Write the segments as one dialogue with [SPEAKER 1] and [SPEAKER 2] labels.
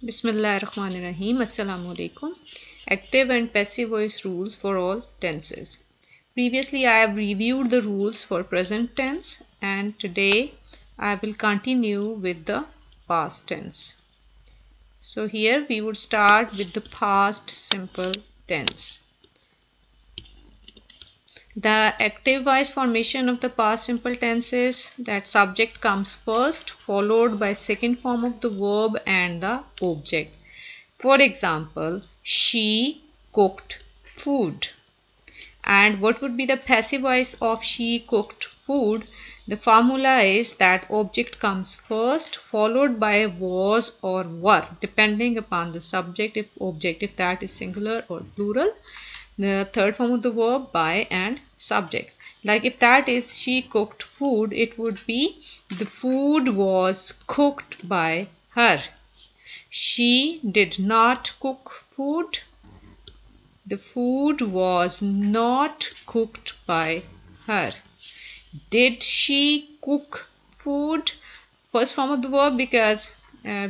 [SPEAKER 1] Bismillahirrahmanirrahim. Assalamu alaikum. Active and passive voice rules for all tenses. Previously, I have reviewed the rules for present tense, and today I will continue with the past tense. So here we would start with the past simple tense. The active voice formation of the past simple tense is that subject comes first, followed by second form of the verb and the object. For example, she cooked food. And what would be the passive voice of she cooked food? The formula is that object comes first, followed by was or were, depending upon the subject, if that is singular or plural. The third form of the verb, by, and subject. Like if that is she cooked food, it would be the food was cooked by her. She did not cook food. The food was not cooked by her. Did she cook food? First form of the verb, because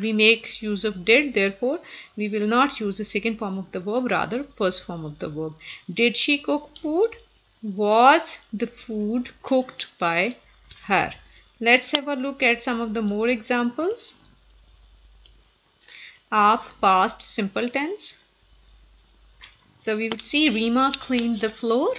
[SPEAKER 1] we make use of did, therefore we will not use the second form of the verb, rather first form of the verb. Did she cook food? Was the food cooked by her? Let's have a look at some of the more examples of past simple tense. So we would see Rima cleaned the floor.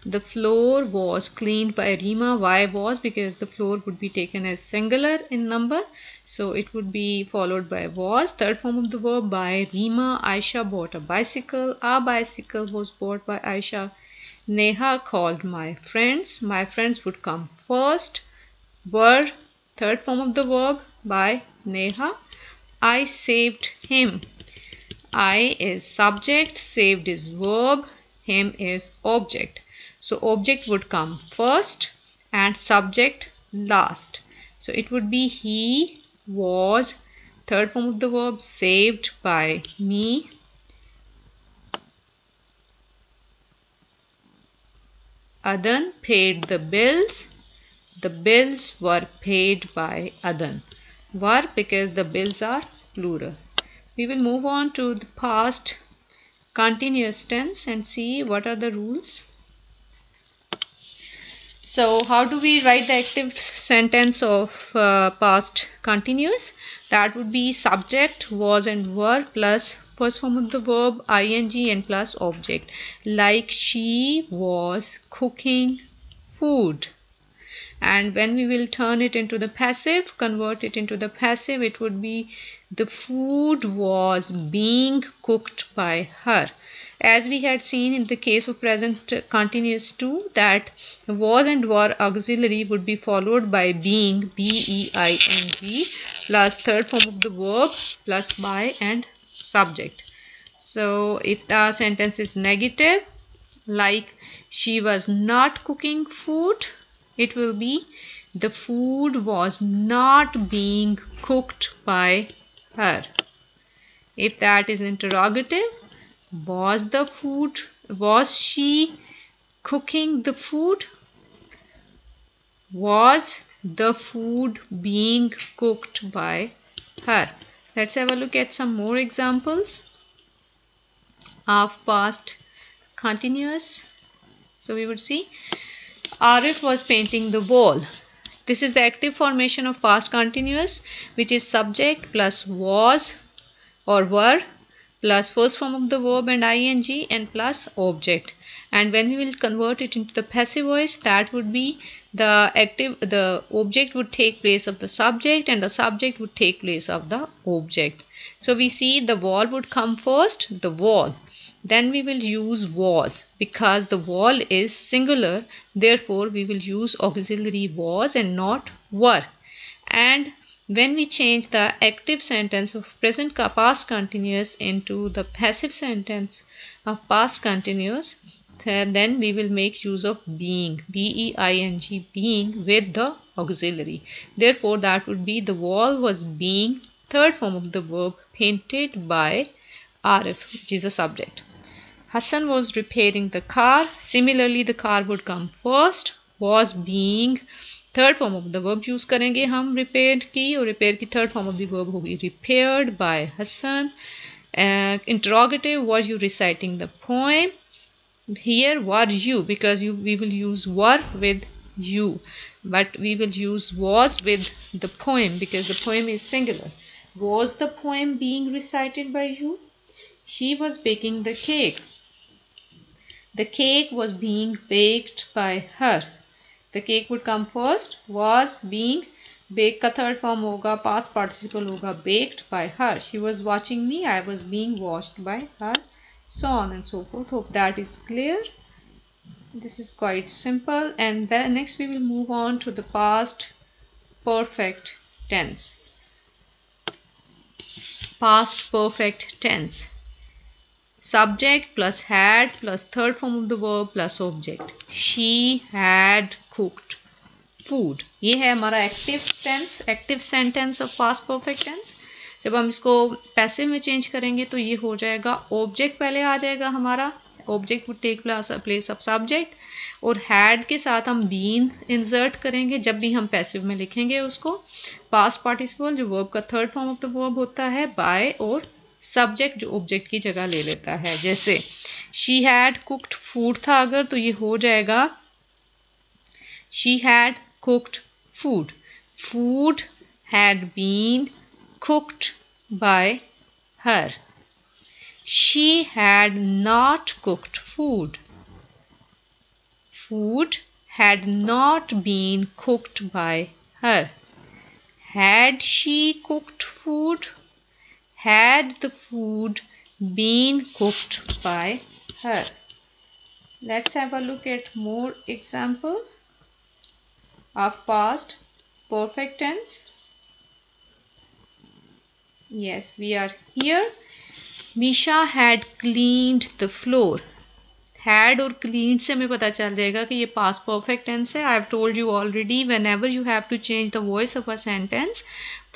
[SPEAKER 1] The floor was cleaned by Rima. Why was? Because the floor would be taken as singular in number, so it would be followed by was. Third form of the verb, by Rima. Aisha bought a bicycle. A bicycle was bought by Aisha. Neha called my friends. My friends would come first. Were, third form of the verb, by Neha. I saved him. I is subject, saved is verb, him is object. So object would come first and subject last. So it would be he was, third form of the verb, saved by me. Adan paid the bills. The bills were paid by Adan. Were, because the bills are plural. We will move on to the past continuous tense and see what are the rules. So how do we write the active sentence of past continuous? That would be subject, was and were, plus first form of the verb, ing, and plus object. Like she was cooking food. And when we will turn it into the passive, convert it into the passive, it would be the food was being cooked by her. As we had seen in the case of present continuous too, that was and were auxiliary would be followed by being, B-E-I-N-G, plus third form of the verb, plus by and subject. So if the sentence is negative, like she was not cooking food, it will be the food was not being cooked by her. If that is interrogative, was she cooking the food? Was the food being cooked by her? Let's have a look at some more examples of past continuous. So we would see Arif was painting the wall. This is the active formation of past continuous, which is subject plus was or were plus first form of the verb and ing and plus object. And when we will convert it into the passive voice, that would be the object would take place of the subject and the subject would take place of the object. So we see the wall would come first, the wall. Then we will use was, because the wall is singular, therefore we will use auxiliary was and not were. And when we change the active sentence of present past continuous into the passive sentence of past continuous, then we will make use of being, B-E-I-N-G, being with the auxiliary. Therefore that would be the wall was being, third form of the verb, painted by Arif, which is the subject. Hassan was repairing the car. Similarly, the car would come first, was being third form of the verb use करेंगे हम repaired की, और repair की third form of the verb होगी repaired by Hasan. Interrogative, were you reciting the poem? Here were you, because we will use were with you, but we will use was with the poem because the poem is singular. Was the poem being recited by you? She was baking the cake. The cake was being baked by her. The cake would come first. Was being, bake का third form होगा, past participle होगा, baked by her. She was watching me. I was being watched by her. So on and so forth. Hope that is clear. This is quite simple. And then next we will move on to the past perfect tense. Past perfect tense. Subject plus had plus third form of the verb plus object. She had cooked food. ये है हमारा active tense, active sentence of past perfect tense. जब हम इसको passive में change करेंगे तो ये हो जाएगा, ऑब्जेक्ट पहले आ जाएगा हमारा, object would take place of subject, और हैड के साथ हम बीन इंसर्ट करेंगे जब भी हम पैसिव में लिखेंगे उसको. पास्ट पार्टिसिपल जो वर्ब का third form of the verb होता है, बाय, और सब्जेक्ट जो ऑब्जेक्ट की जगह ले लेता है. जैसे शी हैड कुक्ड फूड था अगर, तो ये हो जाएगा she had cooked food. Food had been cooked by her. She had not cooked food. Food had not been cooked by her. Had she cooked food? Had the food been cooked by her? Let's have a look at more examples of past perfect tense. Yes, we are here. Misha had cleaned the floor. Had और cleaned से हमें पता चल जाएगा कि ये past perfect tense है. I have told you already, whenever you have to change the voice of a sentence,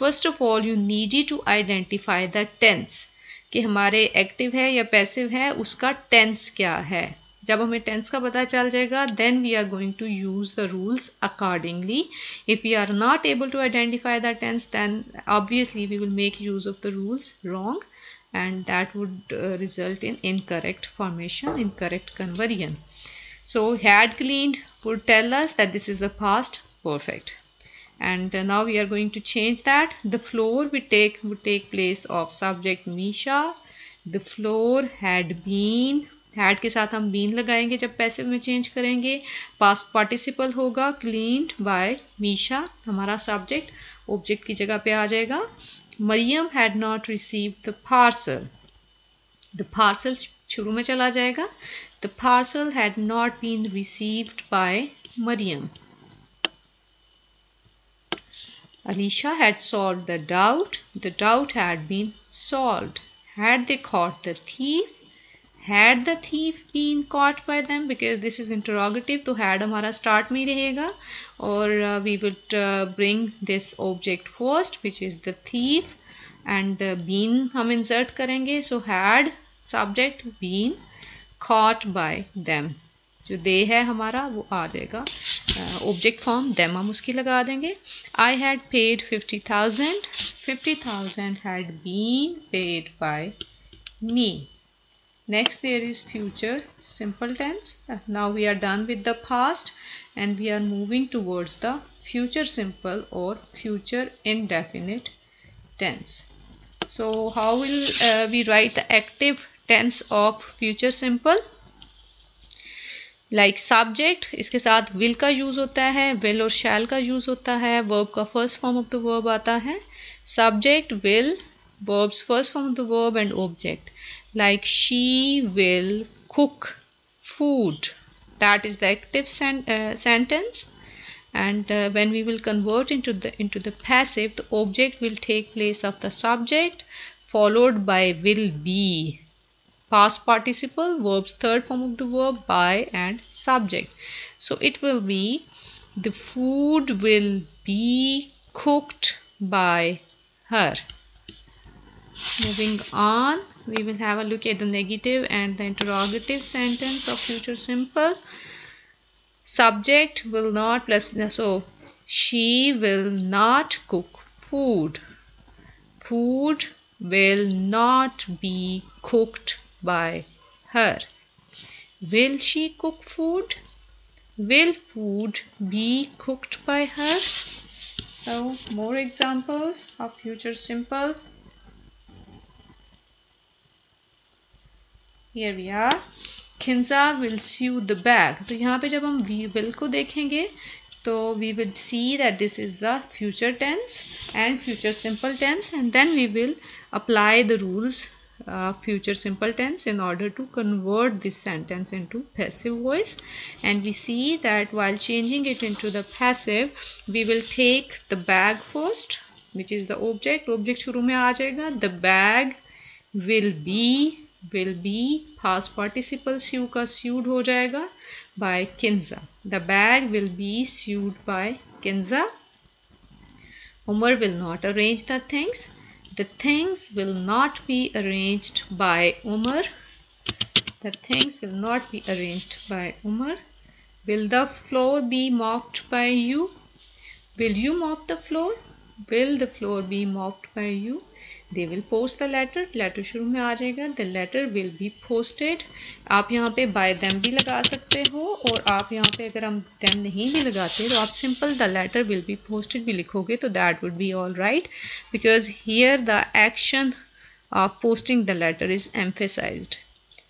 [SPEAKER 1] first of all you needed to identify the tense, कि हमारे active है या passive है, उसका tense क्या है. जब हमें टेंस का पता चल जाएगा, then we are going to use the rules accordingly. If we are not able to identify the tense, then obviously we will make use of the rules wrong, and that would result in incorrect formation, incorrect conversion. So had cleaned would tell us that this is the past perfect, and now we are going to change that. The floor would take place of subject Misha. The floor had been, had के साथ हम been लगाएंगे जब passive में change करेंगे. Past participle होगा cleaned by Misha, हमारा subject object की जगह पे आ जाएगा. Maryam had not received the parcel. The parcel शुरू में चला जाएगा. The parcel had not been received by Maryam. Alicia had solved the doubt. The doubt had been solved. Had they caught the thief? Had the thief been caught by them? Because this is interrogative, तो had हमारा start में ही रहेगा, और we would bring this object first, which is the thief, and been हम insert करेंगे. So had subject been caught by them. जो they है हमारा वो आ जाएगा object form, them हम उसकी लगा देंगे. I had paid 50,000. 50,000 had been paid by me. Next there is future simple tense. Now we are done with the past and we are moving towards the future simple or future indefinite tense. So how will we write the active tense of future simple? Like subject, इसके साथ will का use होता है, will और shall का use होता है, verb का first form of the verb आता है. Subject, will, verbs first form of the verb and object. Like she will cook food, that is the active sentence. And when we will convert into the passive, the object will take place of the subject followed by will be. Past participle, verbs third form of the verb, by and subject. So it will be the food will be cooked by her. Moving on, we will have a look at the negative and the interrogative sentence of future simple. Subject will not plus, so She will not cook food. Food will not be cooked by her. Will she cook food? Will food be cooked by her? So more examples of future simple. Here we are. Kinza will sew the bag. तो यहाँ पे जब हम will को देखेंगे तो we would see that this is the future tense and future simple tense, and then we will apply the rules future simple tense in order to convert this sentence into passive voice. And we see that while changing it into the passive, we will take the bag first, which is the object. Object शुरू में आ जाएगा. The bag will be past participle sew का sewed हो जाएगा by Kinza. The bag will be sewed by Kinza. Umar will not arrange the things. The things will not be arranged by Umar. The things will not be arranged by Umar. Will the floor be mopped by you? Will you mop the floor? Will the floor be mopped by you? They will post the letter. Letter शुरू में आ जाएगा. The letter will be posted. आप यहाँ पे by them भी लगा सकते हो, और आप यहाँ पे अगर हम them नहीं भी लगाते तो आप simple the letter will be posted भी लिखोगे तो that would be all right, because here the action of posting the letter is emphasized.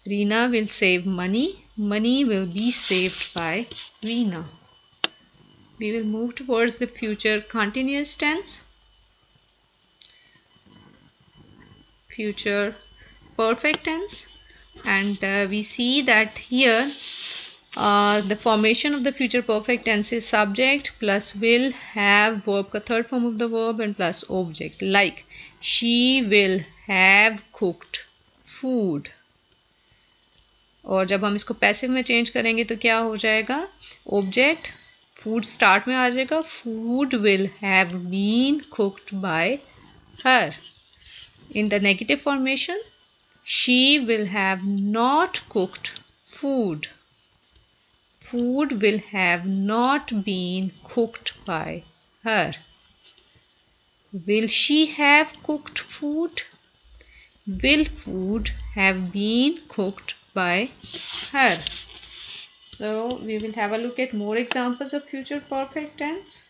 [SPEAKER 1] Reena will save money. Money will be saved by Reena. We will move towards the future continuous tense. Future perfect tense, and we see that here the formation of the future perfect tense is subject plus will, have, verb का third form of the verb, and plus object. Like she will have cooked food. और जब हम इसको passive में change करेंगे तो क्या हो जाएगा? Object food start में आ जाएगा. Food will have been cooked by her. In the negative formation, she will have not cooked food. Food will have not been cooked by her. Will she have cooked food? Will food have been cooked by her? So we will have a look at more examples of future perfect tense.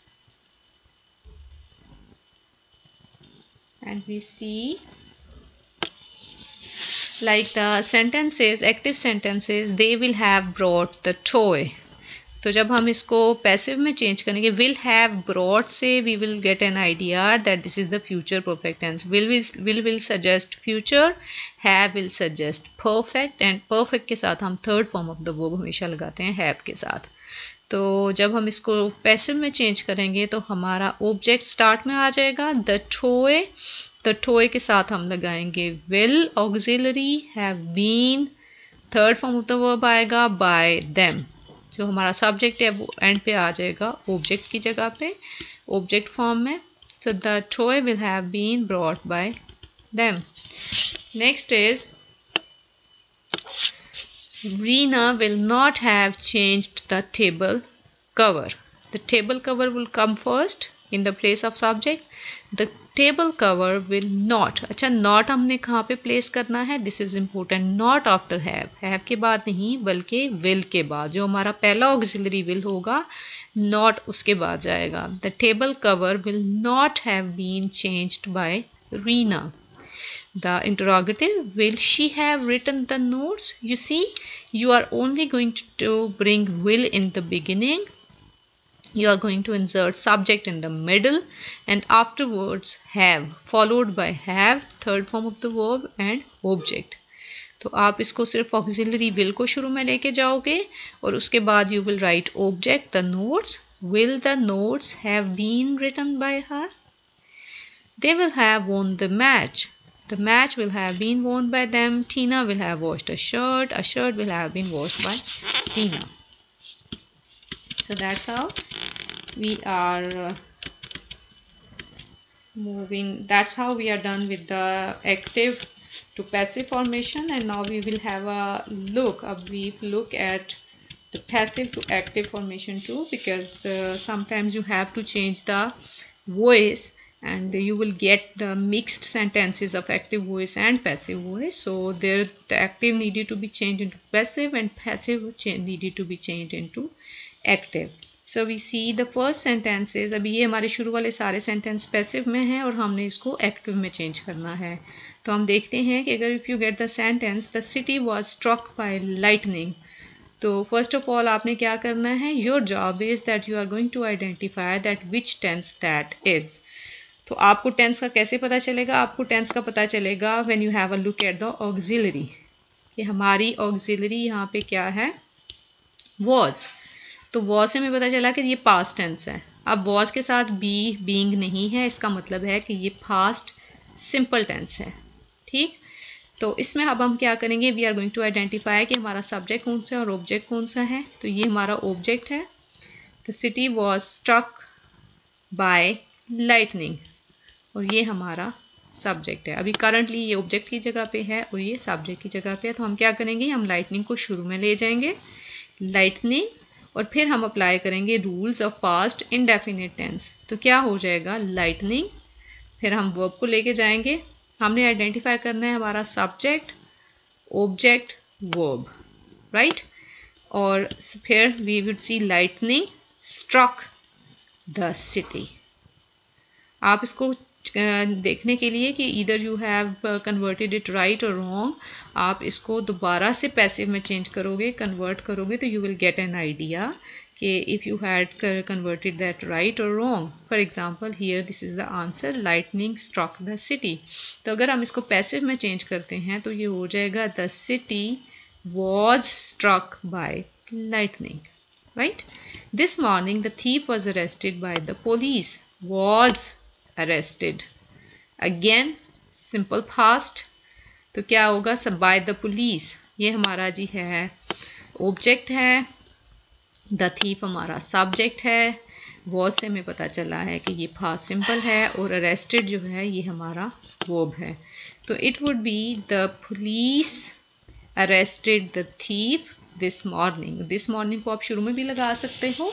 [SPEAKER 1] And we see like the sentences, active sentences, they will have brought the toy. तो जब हम इसको passive में change करेंगे, will have brought से we will get an idea that this is the future perfect tense. Will suggest future, have will suggest perfect, and perfect के साथ हम third form of the verb हमेशा लगाते हैं have के साथ. तो जब हम इसको पैसिव में चेंज करेंगे तो हमारा ऑब्जेक्ट स्टार्ट में आ जाएगा. द टॉय के साथ हम लगाएंगे will, auxiliary, have been, third form of the verb आएगा by them. जो हमारा सब्जेक्ट है वो एंड पे आ जाएगा ऑब्जेक्ट की जगह पे, ऑब्जेक्ट फॉर्म में. So the toy will have been brought by them. Next is Reena will not have changed the table cover. The table cover will come first in the place of subject. The table cover will not. अच्छा, not हमने कहाँ पे place करना है? This is important. Not after have. Have के बाद नहीं बल्कि will के बाद. जो हमारा पहला auxiliary will होगा, not उसके बाद जाएगा. The table cover will not have been changed by Reena. The interrogative, will she have written the notes? You see, you are only going to bring will in the beginning. You are going to insert subject in the middle and afterwards have, followed by have, third form of the verb, and object. तो आप इसको सिर्फ auxiliary will को शुरू में लेके जाओगे और उसके बाद you will write object, the notes. Will the notes have been written by her? They will have won the match. The match will have been worn by them. Tina will have washed a shirt. A shirt will have been washed by Tina. So that's how we are moving. That's how we are done with the active to passive formation. And now we will have a brief look at the the passive to active formation too, because sometimes you have to change the voice and you will get the mixed sentences of active voice and passive voice. So there the active needed to be changed into passive and passive needed to be changed into active. So we see the first sentences. अभी ये हमारे शुरू वाले सारे sentence passive में हैं और हमने इसको एक्टिव में चेंज करना है. तो हम देखते हैं कि अगर if you get the sentence the city was struck by lightning, तो फर्स्ट ऑफ ऑल आपने क्या करना है, your job is that you are going to identify that which tense that is. तो आपको टेंस का कैसे पता चलेगा, आपको टेंस का पता चलेगा when you have a look at the auxiliary, कि हमारी ऑक्सिलरी यहाँ पे क्या है, वॉज. तो वॉज से हमें पता चला कि ये पास्ट टेंस है. अब वॉज के साथ बी बीइंग नहीं है, इसका मतलब है कि ये पास्ट सिंपल टेंस है. ठीक, तो इसमें अब हम क्या करेंगे, we are going to identify कि हमारा सब्जेक्ट कौन सा है और ऑब्जेक्ट कौन सा है. तो ये हमारा ऑब्जेक्ट है, the city was struck by lightning, और ये हमारा सब्जेक्ट है. अभी करंटली ये ऑब्जेक्ट की जगह पे है और ये सब्जेक्ट की जगह पे है. तो हम क्या करेंगे, हम लाइटनिंग को शुरू में ले जाएंगे, लाइटनिंग, और फिर हम अप्लाई करेंगे rules of past indefinite tense. तो क्या हो जाएगा, लाइटनिंग, फिर हम वर्ब को लेके जाएंगे. हमने आइडेंटिफाई करना है हमारा सब्जेक्ट, ऑब्जेक्ट, वर्ब, राइट. और फिर we would see lightning struck the city. आप इसको देखने के लिए कि इधर you have converted it right और रॉन्ग, आप इसको दोबारा से पैसिव में चेंज करोगे, कन्वर्ट करोगे, तो you will get an idea कि if you had converted that right और wrong. For example here this is the answer, lightning struck the city. तो अगर हम इसको पैसिव में चेंज करते हैं तो ये हो जाएगा, the city was struck by lightning, right. This morning the thief was arrested by the police. Was arrested, again simple past. तो क्या होगा, सब by the police, ये हमारा जी है ऑब्जेक्ट है, the thief हमारा सब्जेक्ट है, was से हमें पता चला है कि ये past simple है, और arrested जो है ये हमारा verb है. तो it would be the police arrested the thief this morning. this morning को आप शुरू में भी लगा सकते हो.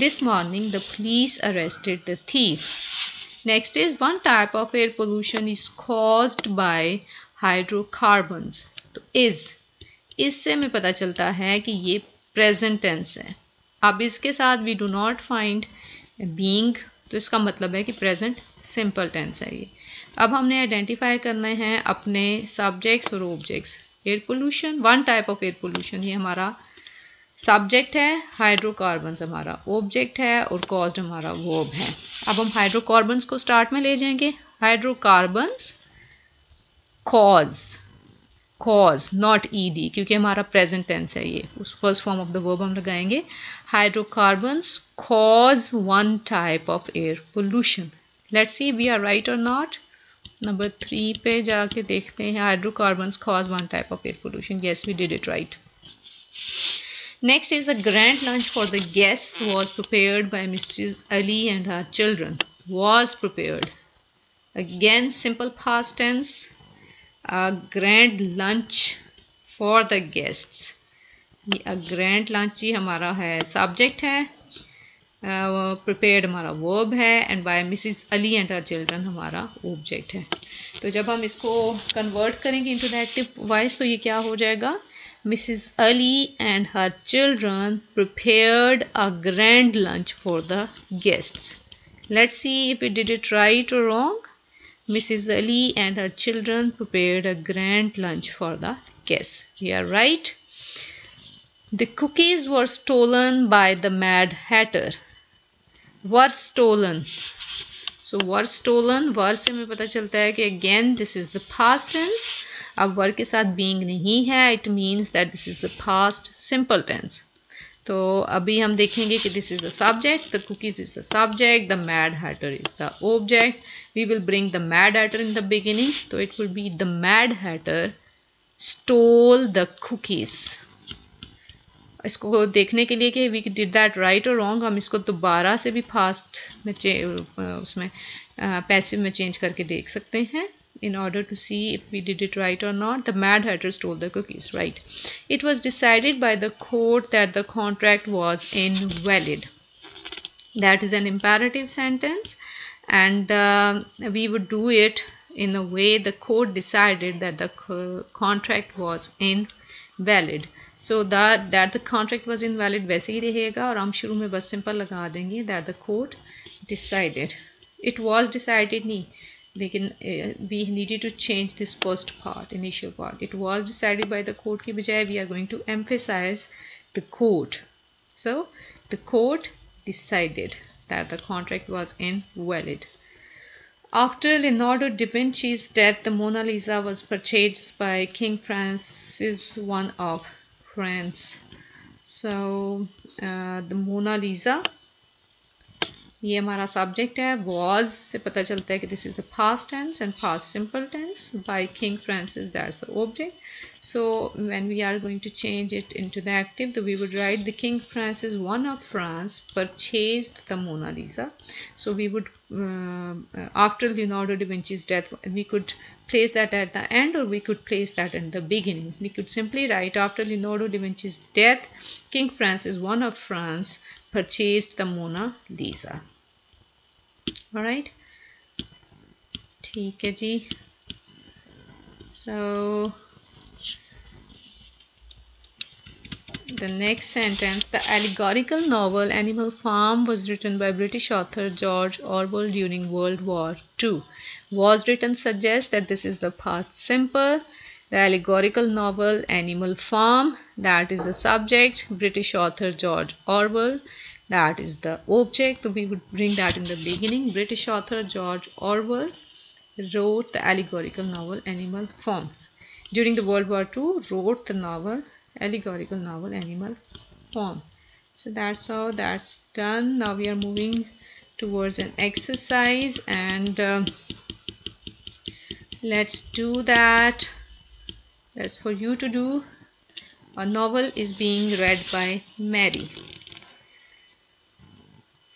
[SPEAKER 1] this morning the police arrested the thief. Next is one type of air pollution is caused by hydrocarbons. तो इससे हमें पता चलता है कि ये present tense है. अब इसके साथ we do not find being, तो इसका मतलब है कि present simple tense है ये. अब हमने identify करने हैं अपने subjects और objects. Air pollution, one type of air pollution, ये हमारा सब्जेक्ट है, हाइड्रोकार्बन्स हमारा ऑब्जेक्ट है, और कॉज्ड हमारा वर्ब है. अब हम हाइड्रोकार्बन्स को स्टार्ट में ले जाएंगे. हाइड्रोकार्बन्स कॉज नॉट ईडी, क्योंकि हमारा प्रेजेंट टेंस है ये, उस first form of the verb हम लगाएंगे. Hydrocarbons cause one type of air pollution. Let's see we are right और नॉट. नंबर 3 पे जाके देखते हैं, hydrocarbons cause one type of air pollution. Yes, we did it right. Next is a grand lunch for the guests was prepared by Mrs. Ali and her children. Was prepared. Again, simple past tense. A grand lunch for the guests. A grand lunch ही हमारा है subject है. Prepared हमारा verb है, and by Mrs. Ali and her children हमारा object है. तो जब हम इसको convert करेंगे into the active voice, तो ये क्या हो जाएगा, Mrs. Ali and her children prepared a grand lunch for the guests. Let's see if we did it right or wrong. Mrs. Ali and her children prepared a grand lunch for the guests. We are right. The cookies were stolen by the Mad Hatter. Were stolen. So were stolen, were से हमें पता चलता है कि again this is the past tense. अब वर्ग के साथ being नहीं है, it means that this is the past simple tense. तो अभी हम देखेंगे कि this is the subject, the cookies is the subject, the Mad Hatter is the object. We will bring the Mad Hatter in the beginning. तो it will be the Mad Hatter stole the cookies. इसको देखने के लिए कि we did that right or wrong, हम इसको दोबारा से भी past में उसमें पैसिव में चेंज करके देख सकते हैं. in order to see if we did it right or not. The Mad Hatter stole the cookies, right? It was decided by the court that the contract was invalid. That is an imperative sentence, and we would do it in a way the court decided that the contract was invalid. So that the contract was invalid वैसे ही रहेगा और हम शुरू में बस simple लगा देंगे that the court decided. It was decided नहीं, लेकिन we needed to change this first part, initial part. It was decided by the court के बजाय we are going to emphasize the court. So the court decided that the contract was invalid. After Leonardo da Vinci's death, the Mona Lisa was purchased by King Francis I of France. So the Mona Lisa, ये हमारा subject है. Was से पता चलता है कि this is the past tense and past simple tense. By King Francis, that's the object. So when we are going to change it into the active, we would write the King Francis I of France purchased the Mona Lisa. So we would after Leonardo da Vinci's death, we could place that at the end or we could place that in the beginning. We could simply write after Leonardo da Vinci's death, King Francis I of France purchased the Mona Lisa. Alright, ठीक है जी. So the next sentence, the allegorical novel Animal Farm was written by British author George Orwell during World War II. Was written suggests that this is the past simple. The allegorical novel Animal Farm, that is the subject. British author George Orwell, that is the object. So we would bring that in the beginning. British author George Orwell wrote the allegorical novel Animal Farm. During the World War II, wrote the novel, allegorical novel Animal Farm. So that's how that's done. Now we are moving towards an exercise, and let's do that. That's for you to do. A novel is being read by Mary.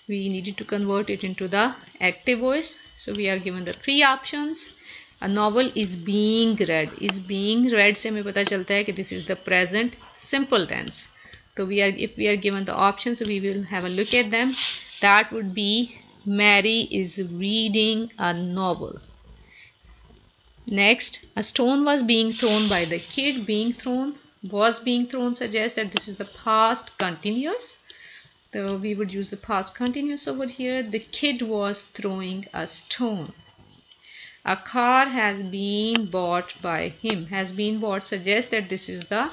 [SPEAKER 1] We needed to convert it into the active voice. So we are given the three options. A novel is being read. Is being read से हमें पता चलता है कि this is the present simple tense. So if we are given the options, we will have a look at them. That would be Mary is reading a novel. Next, a stone was being thrown by the kid. Being thrown, was being thrown suggests that this is the past continuous. So we would use the past continuous over here. The kid was throwing a stone. A car has been bought by him. Has been bought suggests that this is the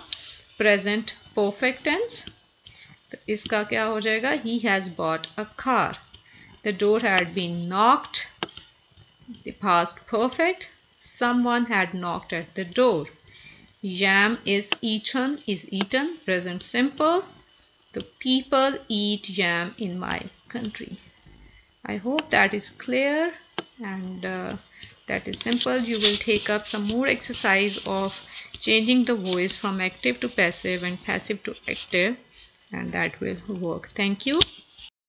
[SPEAKER 1] present perfect tense. तो इसका क्या हो जाएगा? He has bought a car. The door had been knocked. The past perfect. Someone had knocked at the door. Jam is eaten. Is eaten. Present simple. The people eat jam in my country. I hope that is clear, and that is simple. You will take up some more exercise of changing the voice from active to passive and passive to active, and that will work. Thank you.